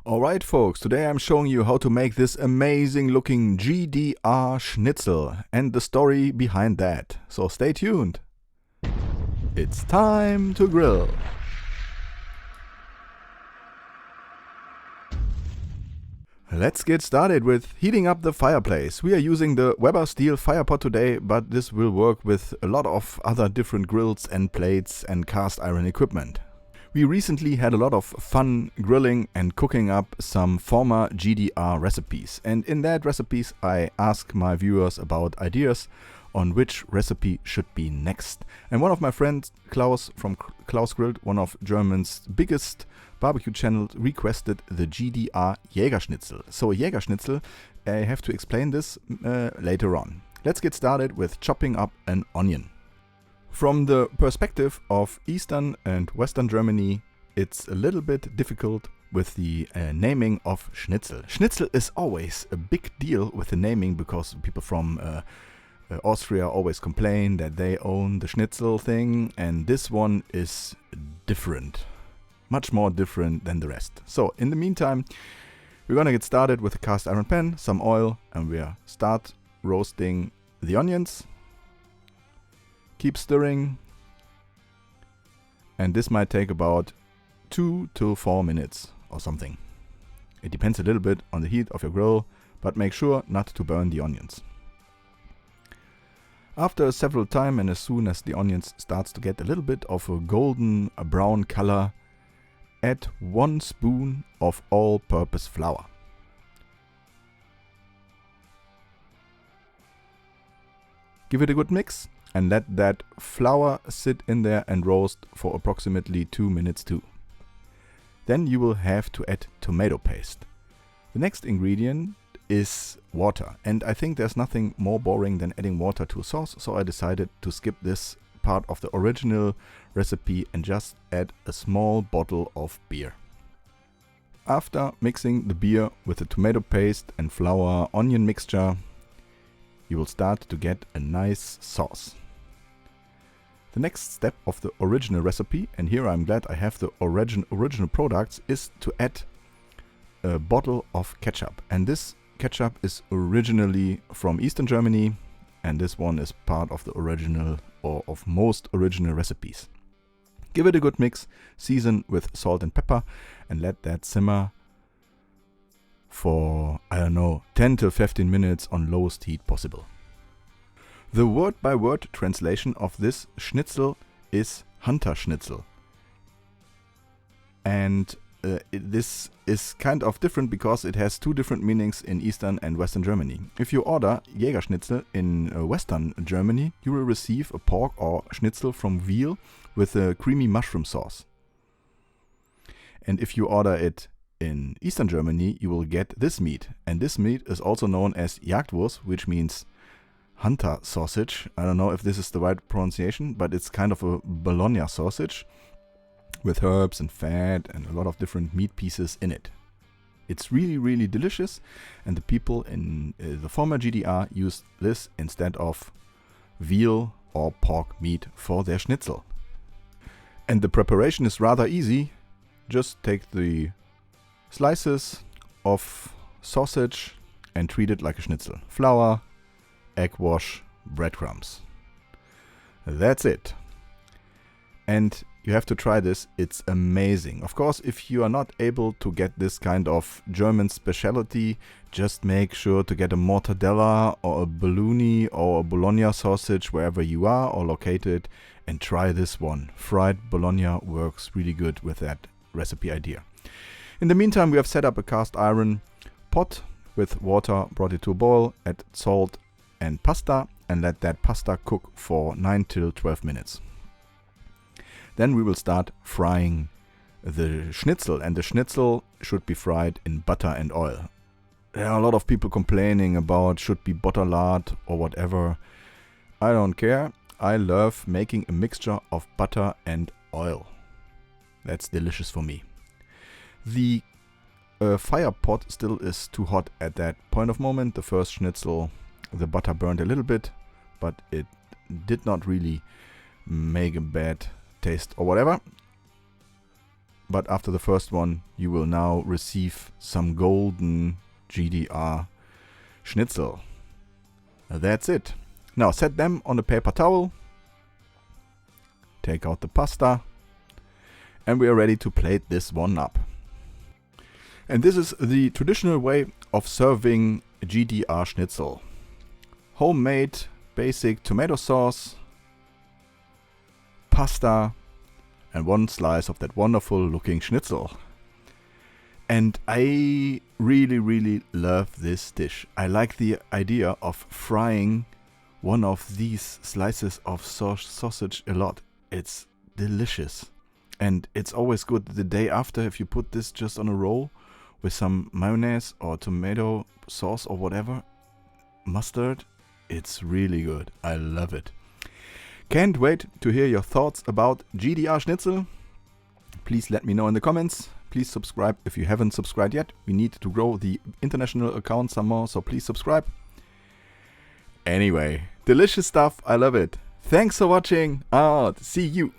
Alright folks, today I'm showing you how to make this amazing looking GDR Schnitzel and the story behind that. So stay tuned. It's time to grill. Let's get started with heating up the fireplace. We are using the Weber steel fire pot today, but this will work with a lot of other different grills and plates and cast iron equipment. We recently had a lot of fun grilling and cooking up some former GDR recipes, and in that recipes I ask my viewers about ideas on which recipe should be next. And one of my friends, Klaus from Klaus Grilled, one of German's biggest barbecue channels, requested the GDR Jaeger Schnitzel. So Jaeger Schnitzel, I have to explain this later on. Let's get started with chopping up an onion. From the perspective of Eastern and Western Germany, it's a little bit difficult with the naming of Schnitzel. Schnitzel is always a big deal with the naming because people from Austria always complain that they own the Schnitzel thing, and this one is different. Much more different than the rest. So in the meantime, we're gonna get started with a cast iron pan, some oil, and we'll start roasting the onions. Keep stirring, and this might take about 2 to 4 minutes or something. It depends a little bit on the heat of your grill, but make sure not to burn the onions. After several time, and as soon as the onions starts to get a little bit of a golden brown color, add 1 spoon of all-purpose flour. Give it a good mix and let that flour sit in there and roast for approximately 2 minutes too. Then you will have to add tomato paste. The next ingredient is water, and I think there's nothing more boring than adding water to a sauce, so I decided to skip this part of the original recipe and just add a small bottle of beer. After mixing the beer with the tomato paste and flour onion mixture, you will start to get a nice sauce. The next step of the original recipe, and here I'm glad I have the original products, is to add a bottle of ketchup. And this ketchup is originally from Eastern Germany, and this one is part of the original or of most original recipes. Give it a good mix, season with salt and pepper, and let that simmer for, I don't know, 10 to 15 minutes on lowest heat possible. The word-by-word translation of this schnitzel is Hunter Schnitzel. And this is kind of different because it has 2 different meanings in Eastern and Western Germany. If you order Jaeger Schnitzel in Western Germany, you will receive a pork or schnitzel from veal with a creamy mushroom sauce. And if you order it in Eastern Germany, you will get this meat. And this meat is also known as Jagdwurst, which means hunter sausage. I don't know if this is the right pronunciation, but it's kind of a Bologna sausage with herbs and fat and a lot of different meat pieces in it. It's really, really delicious, and the people in the former GDR used this instead of veal or pork meat for their schnitzel. And the preparation is rather easy. Just take the slices of sausage and treat it like a schnitzel. Flour, egg wash, breadcrumbs. That's it. And you have to try this, it's amazing. Of course, if you are not able to get this kind of German specialty, just make sure to get a mortadella or a bologna or a Bologna sausage wherever you are or located, and try this one. Fried Bologna works really good with that recipe idea. In the meantime, we have set up a cast iron pot with water, brought it to a boil, add salt and pasta, and let that pasta cook for 9 till 12 minutes. Then we will start frying the schnitzel, and the schnitzel should be fried in butter and oil. There are a lot of people complaining about should be butter lard or whatever. I don't care. I love making a mixture of butter and oil. That's delicious for me. The fire pot still is too hot at that point of moment. The first schnitzel, the butter burned a little bit, but it did not really make a bad taste or whatever. but after the first one, you will now receive some golden GDR Schnitzel. That's it. Now set them on a paper towel, take out the pasta, and we are ready to plate this one up. And this is the traditional way of serving GDR Schnitzel. Homemade basic tomato sauce, pasta, and one slice of that wonderful looking schnitzel. And I really love this dish. I like the idea of frying one of these slices of sausage a lot. It's delicious. And it's always good the day after if you put this just on a roll with some mayonnaise or tomato sauce or whatever, mustard. It's really good. I love it. Can't wait to hear your thoughts about GDR Schnitzel. Please let me know in the comments. Please subscribe if you haven't subscribed yet. We need to grow the international account some more, so please subscribe. Anyway, delicious stuff. I love it. Thanks for watching. Out. See you.